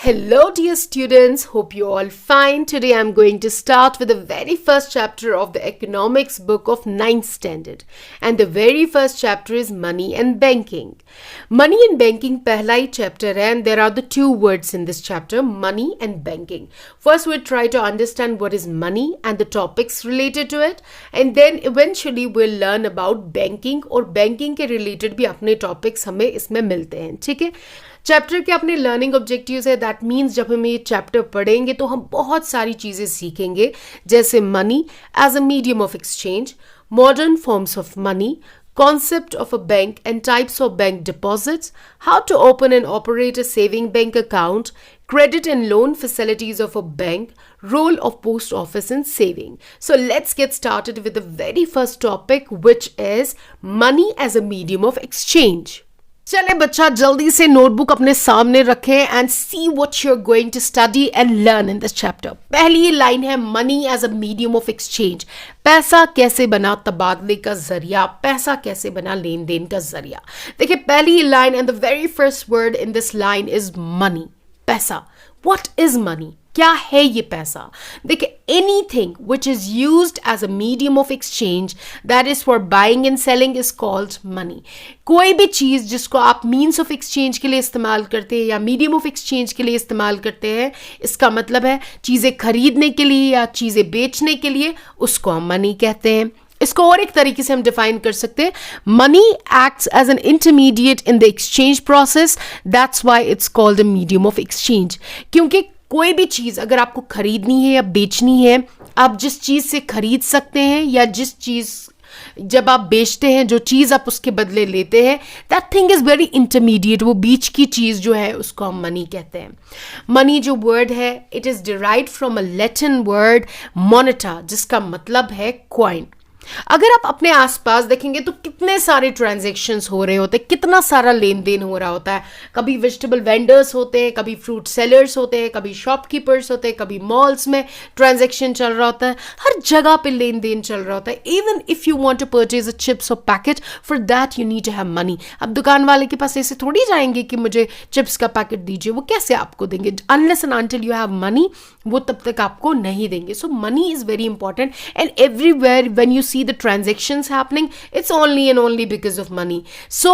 Hello, dear students. Hope you're all fine. Today I'm going to start with the very first chapter of the economics book of 9th standard. And the very first chapter is money and banking. Money and banking पहला ही chapter है, and there are the two words in this chapter, money and banking. First, we'll try to understand what is money and the topics related to it. And then eventually we'll learn about banking और banking के related भी अपने topics हमें इसमें मिलते हैं. ठीक है? चैप्टर के अपने लर्निंग ऑब्जेक्टिव्स है. दैट मीन्स जब हम ये चैप्टर पढ़ेंगे तो हम बहुत सारी चीज़ें सीखेंगे, जैसे money as a medium of exchange, modern forms of money, concept of a bank and types of bank deposits, how to open and operate a saving bank account, credit and loan facilities of a bank, role of post office in saving. So let's get started with the very first topic, which is money as a medium of exchange. चले बच्चा जल्दी से notebook अपने सामने रखें and see what you are going to study and learn in this chapter. पहली line है money as a medium of exchange. पैसा कैसे बना तबादले का जरिया, पैसा कैसे बना लेन देन का जरिया. देखिए पहली line and the very first word in this line is money. पैसा. What is money? क्या है ये पैसा? देखिए anything which is used as a medium of exchange that is for buying and selling is called money. कोई भी चीज जिसको आप मीन्स ऑफ एक्सचेंज के लिए इस्तेमाल करते हैं या मीडियम ऑफ एक्सचेंज के लिए इस्तेमाल करते हैं, इसका मतलब है चीजें खरीदने के लिए या चीजें बेचने के लिए, उसको हम मनी कहते हैं. इसको और एक तरीके से हम डिफाइन कर सकते हैं, money acts as an intermediate in the exchange process. That's why it's called a medium of exchange. क्योंकि कोई भी चीज़ अगर आपको खरीदनी है या बेचनी है, आप जिस चीज़ से खरीद सकते हैं या जिस चीज़ जब आप बेचते हैं, जो चीज़ आप उसके बदले लेते हैं, that thing is very intermediate. वो बीच की चीज़ जो है उसको हम मनी कहते हैं. मनी जो वर्ड है, it is derived from a Latin word Moneta, जिसका मतलब है कॉइन. अगर आप अपने आसपास देखेंगे तो कितने सारे ट्रांजैक्शंस हो रहे होते हैं, कितना सारा लेन देन हो रहा होता है. कभी वेजिटेबल वेंडर्स होते हैं, कभी फ्रूट सेलर्स होते हैं, कभी शॉपकीपर्स होते हैं, कभी मॉल्स में ट्रांजैक्शन चल रहा होता है. हर जगह पे लेन देन चल रहा होता है. Even if you want to purchase a chips और packet, for that you need to have money. अब दुकान वाले के पास ऐसे थोड़ी जाएंगे कि मुझे चिप्स का पैकेट दीजिए. वो कैसे आपको देंगे? Unless and until you have money, वो तब तक आपको नहीं देंगे. So money is very important and everywhere when you see the transactions happening, it's only and only because of money. So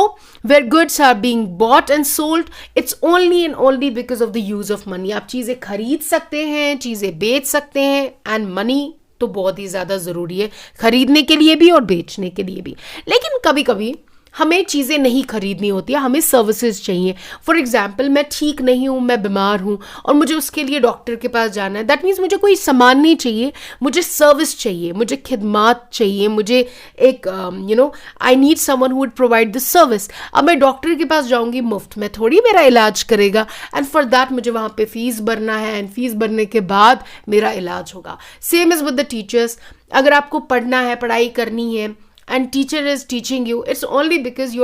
where goods are being bought and sold, it's only and only because of the use of money. आप चीज़ें खरीद सकते हैं, चीज़ें बेच सकते हैं, and money तो बहुत ही ज़्यादा ज़रूरी है खरीदने के लिए भी और बेचने के लिए भी. लेकिन कभी कभी हमें चीज़ें नहीं खरीदनी होती है, हमें सर्विसेज चाहिए. फॉर एग्जाम्पल, मैं ठीक नहीं हूँ, मैं बीमार हूँ और मुझे उसके लिए डॉक्टर के पास जाना है. दैट मीन्स मुझे कोई सामान नहीं चाहिए, मुझे सर्विस चाहिए, मुझे खिदमात चाहिए, मुझे एक I need someone who would provide the service. अब मैं डॉक्टर के पास जाऊँगी, मुफ्त में थोड़ी मेरा इलाज करेगा, एंड फॉर दैट मुझे वहाँ पे फीस भरना है, एंड फीस भरने के बाद मेरा इलाज होगा. Same is with the teachers. अगर आपको पढ़ना है, पढ़ाई करनी है, and teacher is teaching you, it's only because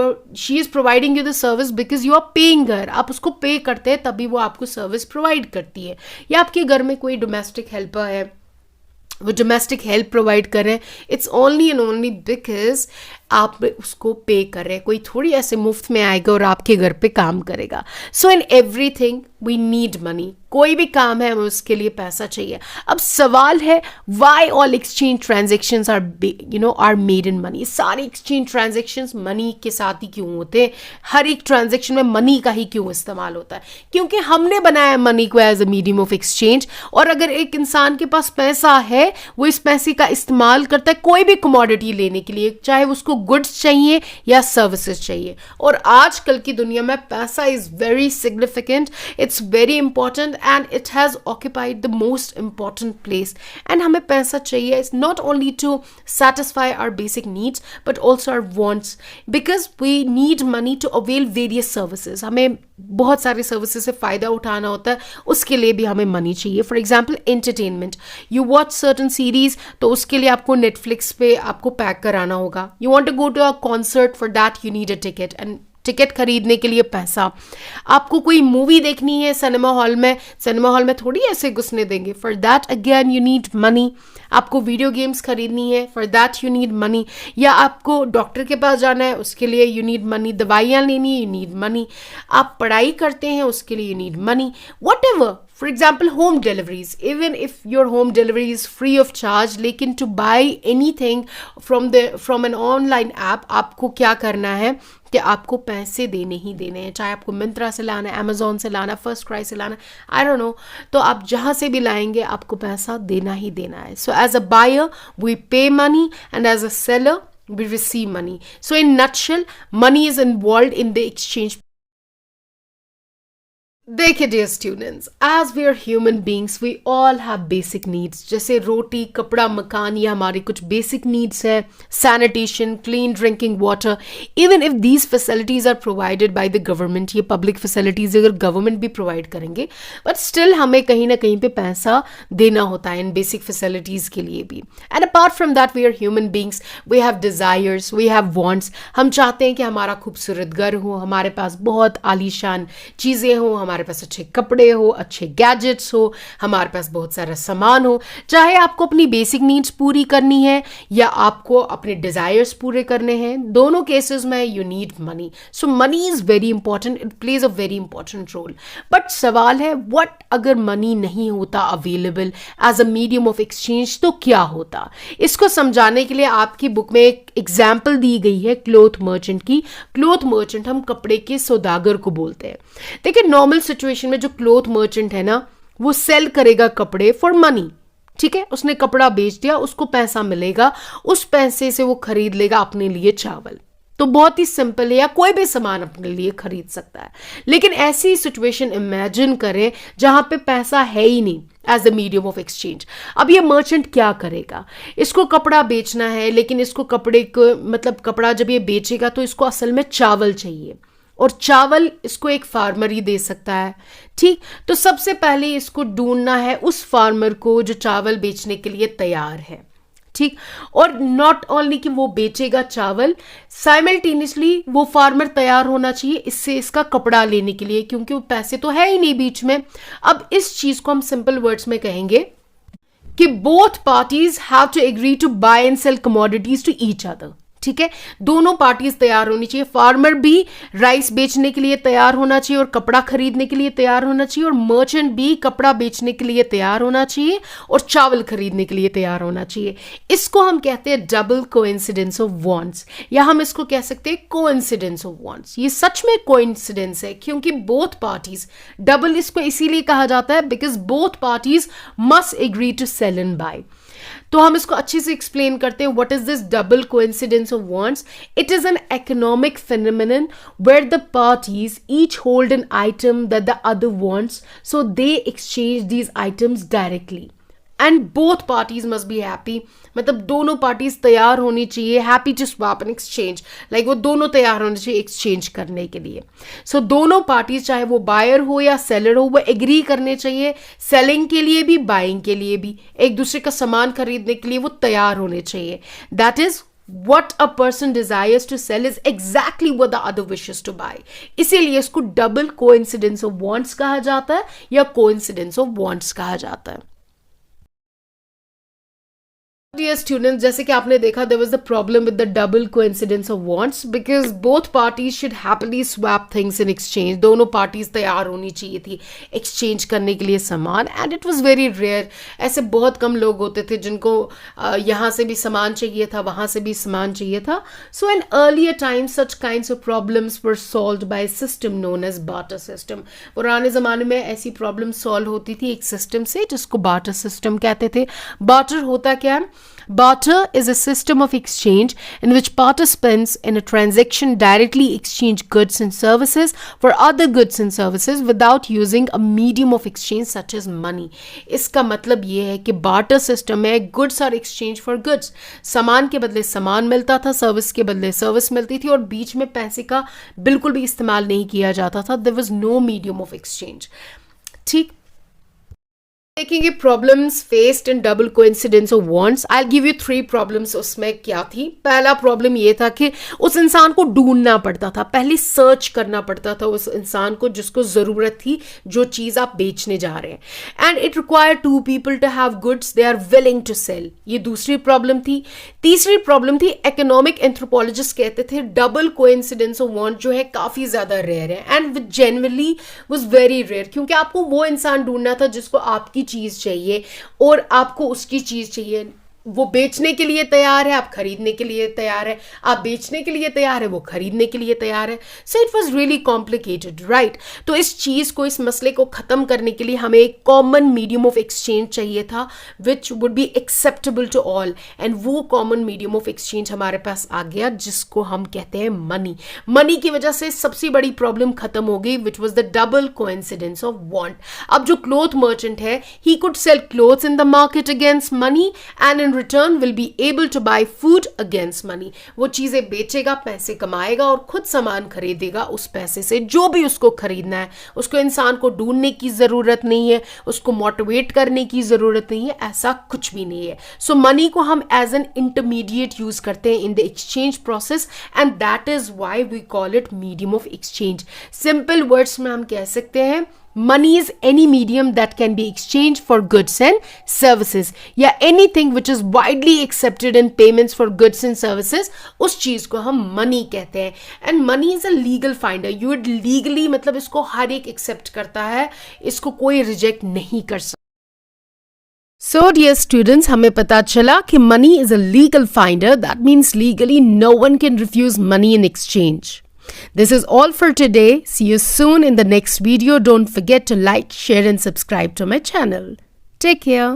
she is providing you the service because you are paying her. आप उसको पे करते हैं तभी वो आपको सर्विस प्रोवाइड करती है. या आपके घर में कोई डोमेस्टिक हेल्पर है, वो डोमेस्टिक हेल्प प्रोवाइड कर रहे हैं, it's only and only because आप उसको पे कर रहे हैं. कोई थोड़ी ऐसे मुफ्त में आएगा और आपके घर पे काम करेगा. So in everything we need money. कोई भी काम है हमें उसके लिए पैसा चाहिए. अब सवाल है, why all exchange transactions are made in money. सारे एक्सचेंज ट्रांजेक्शन्स मनी के साथ ही क्यों होते हैं? हर एक ट्रांजेक्शन में मनी का ही क्यों इस्तेमाल होता है? क्योंकि हमने बनाया मनी को as a medium of exchange. और अगर एक इंसान के पास पैसा है, वो इस पैसे का इस्तेमाल करता है कोई भी कमोडिटी लेने के लिए, चाहे उसको गुड्स चाहिए या सर्विसेज चाहिए. और आजकल की दुनिया में पैसा is very significant, it's very important and it has occupied the most important place. And हमें पैसा चाहिए is not only to satisfy our basic needs but also our wants, because we need money to avail various services. हमें बहुत सारे services से फ़ायदा उठाना होता है, उसके लिए भी हमें मनी चाहिए. For example entertainment, you watch certain series, तो उसके लिए आपको नेटफ्लिक्स पे आपको पैक कराना होगा. You want to go to a concert, for that you need a ticket, and ticket खरीदने के लिए पैसा, आपको कोई मूवी देखनी है सिनेमा हॉल में थोड़ी ऐसे घुसने देंगे, for that again you need money. आपको वीडियो गेम्स खरीदनी है, for that you need money. या आपको डॉक्टर के पास जाना है, उसके लिए यू नीड मनी। दवाइयाँ लेनी है, यू नीड मनी। आप पढ़ाई करते हैं, उसके लिए you need money. What ever, for example home deliveries, even if your home delivery is free of charge, लेकिन to buy anything from an online app आपको क्या करना है कि आपको पैसे देने ही देने हैं, चाहे आपको मिंत्रा से लाना है, अमेजोन से लाना, फर्स्ट क्राई से लाना, आई डोंट नो, तो आप जहाँ से भी लाएंगे आपको पैसा देना ही देना है। So as a buyer we pay money and as a seller we receive money. So in nutshell, money is involved in the exchange. देखिए dear students, as we are human beings we all have basic needs, जैसे रोटी, कपड़ा, मकान, ये हमारी कुछ basic needs है। Sanitation, clean drinking water, even if these facilities are provided by the government, ये पब्लिक फैसिलिटीज अगर गवर्नमेंट भी प्रोवाइड करेंगे, बट स्टिल हमें कहीं ना कहीं पे पैसा देना होता है इन बेसिक फैसिलिटीज के लिए भी। And apart from that we are human beings, we have desires, we have wants. हम चाहते हैं कि हमारा खूबसूरत घर हो, हमारे पास बहुत आलीशान चीज़ें हो, हमारे पास अच्छे कपड़े हो, अच्छे गैजेट्स हो, हमारे पास बहुत सारा सामान हो। चाहे आपको अपनी बेसिक नीड्स पूरी करनी है या आपको अपने डिजायर्स पूरे करने हैं, दोनों केसेस में you need money. So money is very important, it plays a very important role. But सवाल है, व्हाट अगर मनी नहीं होता available as a medium of exchange, तो क्या होता? इसको समझाने के लिए आपकी बुक में एक एग्जाम्पल दी गई है क्लोथ मर्चेंट की। क्लोथ मर्चेंट हम कपड़े के सौदागर को बोलते हैं। देखिए नॉर्मल सिचुएशन में जो क्लोथ मर्चेंट है ना, वो सेल करेगा कपड़े फॉर मनी, ठीक है, उसने कपड़ा बेच दिया, उसको पैसा मिलेगा, उस पैसे से वो खरीद लेगा अपने लिए चावल। तो बहुत ही सिंपल है, या कोई भी सामान अपने लिए खरीद सकता है। लेकिन ऐसी सिचुएशन इमेजिन करें जहां पे पैसा है ही नहीं as a medium of exchange. अब ये मर्चेंट क्या करेगा? इसको कपड़ा बेचना है, लेकिन इसको कपड़े को मतलब कपड़ा जब ये बेचेगा तो इसको असल में चावल चाहिए, और चावल इसको एक फार्मर ही दे सकता है, ठीक। तो सबसे पहले इसको ढूंढना है उस फार्मर को जो चावल बेचने के लिए तैयार है, ठीक। और नॉट ओनली कि वो बेचेगा चावल, साइमल्टेनियसली वो फार्मर तैयार होना चाहिए इससे इसका कपड़ा लेने के लिए, क्योंकि वो पैसे तो है ही नहीं बीच में। अब इस चीज को हम सिंपल वर्ड्स में कहेंगे कि both parties have to agree to buy and sell commodities to each other, ठीक है। दोनों पार्टीज तैयार होनी चाहिए, फार्मर भी राइस बेचने के लिए तैयार होना चाहिए और कपड़ा खरीदने के लिए तैयार होना चाहिए, और मर्चेंट भी कपड़ा बेचने के लिए तैयार होना चाहिए और चावल खरीदने के लिए तैयार होना चाहिए। इसको हम कहते हैं डबल कोइंसिडेंस ऑफ वांट्स, या हम इसको कह सकते हैं कोइंसिडेंस ऑफ वांट्स। ये सच में कोइंसिडेंस है, क्योंकि बोथ पार्टीज, डबल इसको इसीलिए कहा जाता है because both parties must agree to sell and buy. तो हम इसको अच्छे से एक्सप्लेन करते हैं। What is this double coincidence of wants? It is an economic phenomenon where the parties each hold an item that the other wants, so they exchange these items directly and both parties must be happy। मतलब दोनों parties तैयार होनी चाहिए, happy to swap and exchange, like वो दोनों तैयार होने चाहिए एक्सचेंज करने के लिए। सो दोनों पार्टीज, चाहे वो बायर हो या सेलर हो, वो एग्री करने चाहिए, सेलिंग के लिए भी बाइंग के लिए भी, एक दूसरे का सामान खरीदने के लिए वो तैयार होने चाहिए। That is what a person desires to sell is exactly what the other wishes to buy। इसीलिए इसको डबल कोइंसिडेंस ऑफ वांट्स कहा जाता है या कोइंसिडेंस ऑफ वांट्स कहा जाता है। Dear students, जैसे कि आपने देखा, there was the problem with the double coincidence of wants because both parties should happily swap things in exchange। दोनों पार्टीज तैयार होनी चाहिए थी एक्सचेंज करने के लिए सामान, and it was very rare। ऐसे बहुत कम लोग होते थे जिनको यहाँ से भी सामान चाहिए था, वहाँ से भी सामान चाहिए था। So in earlier times such kinds of problems were solved by a system known as barter system। पुराने ज़माने में ऐसी प्रॉब्लम सॉल्व होती थी एक सिस्टम से जिसको बार्टर सिस्टम कहते थे। बार्टर होता क्या है? Barter is a system of exchange in which participants in a transaction directly exchange goods and services for other goods and services without using a medium of exchange such as money। इसका मतलब ये है कि barter system में goods are exchanged for goods, सामान के बदले सामान मिलता था, सर्विस के बदले सर्विस मिलती थी, और बीच में पैसे का बिल्कुल भी इस्तेमाल नहीं किया जाता था। There was no medium of exchange, ठीक। देखेंगे problems faced in double coincidence of wants. I give you 3 problems. उसमें क्या थी? पहला प्रॉब्लम ये था कि उस इंसान को ढूंढना पड़ता था, पहले सर्च करना पड़ता था उस इंसान को जिसको जरूरत थी जो चीज आप बेचने जा रहे हैं। And it require 2 people to have goods they are willing to sell. ये दूसरी प्रॉब्लम थी। तीसरी प्रॉब्लम थी, इकोनॉमिक एंथ्रोपोलॉजिस्ट कहते थे डबल कोइंसिडेंस ऑफ वांट जो है काफी ज्यादा रेयर है and which generally was very rare, क्योंकि आपको वो इंसान ढूंढना था जिसको आपकी चीज चाहिए और आपको उसकी चीज चाहिए। वो बेचने के लिए तैयार है, आप खरीदने के लिए तैयार है, आप बेचने के लिए तैयार है, वो खरीदने के लिए तैयार है। So it was really complicated, right? तो इस चीज को, इस मसले को खत्म करने के लिए हमें एक कॉमन मीडियम ऑफ एक्सचेंज चाहिए था which would be acceptable to all. And वो कॉमन मीडियम ऑफ एक्सचेंज हमारे पास आ गया जिसको हम कहते हैं मनी। मनी की वजह से सबसे बड़ी प्रॉब्लम खत्म हो गई which was the double coincidence of want. अब जो क्लोथ मर्चेंट है, he could sell clothes in the market against money and in return will be able to buy food against money। वो चीजें बेचेगा, पैसे कमाएगा और खुद सामान खरीदेगा उस पैसे से जो भी उसको खरीदना है। उसको इंसान को ढूंढने की जरूरत नहीं है, उसको मोटिवेट करने की जरूरत नहीं है, ऐसा कुछ भी नहीं है। सो मनी को हम एज एन इंटरमीडिएट यूज करते हैं in the exchange process and that is why we call it medium of exchange. Simple words में हम कह सकते हैं money is any medium that can be exchanged for goods and services, या anything which is widely accepted in payments for goods and services, उस चीज को हम money कहते हैं। and money is a legal finder। you would legally मतलब इसको हर एक accept करता है, इसको कोई reject नहीं कर सकता। So dear students, हमें पता चला कि money is a legal finder, that means legally no one can refuse money in exchange. This is all for today. See you soon in the next video. Don't forget to like, share and subscribe to my channel. Take care.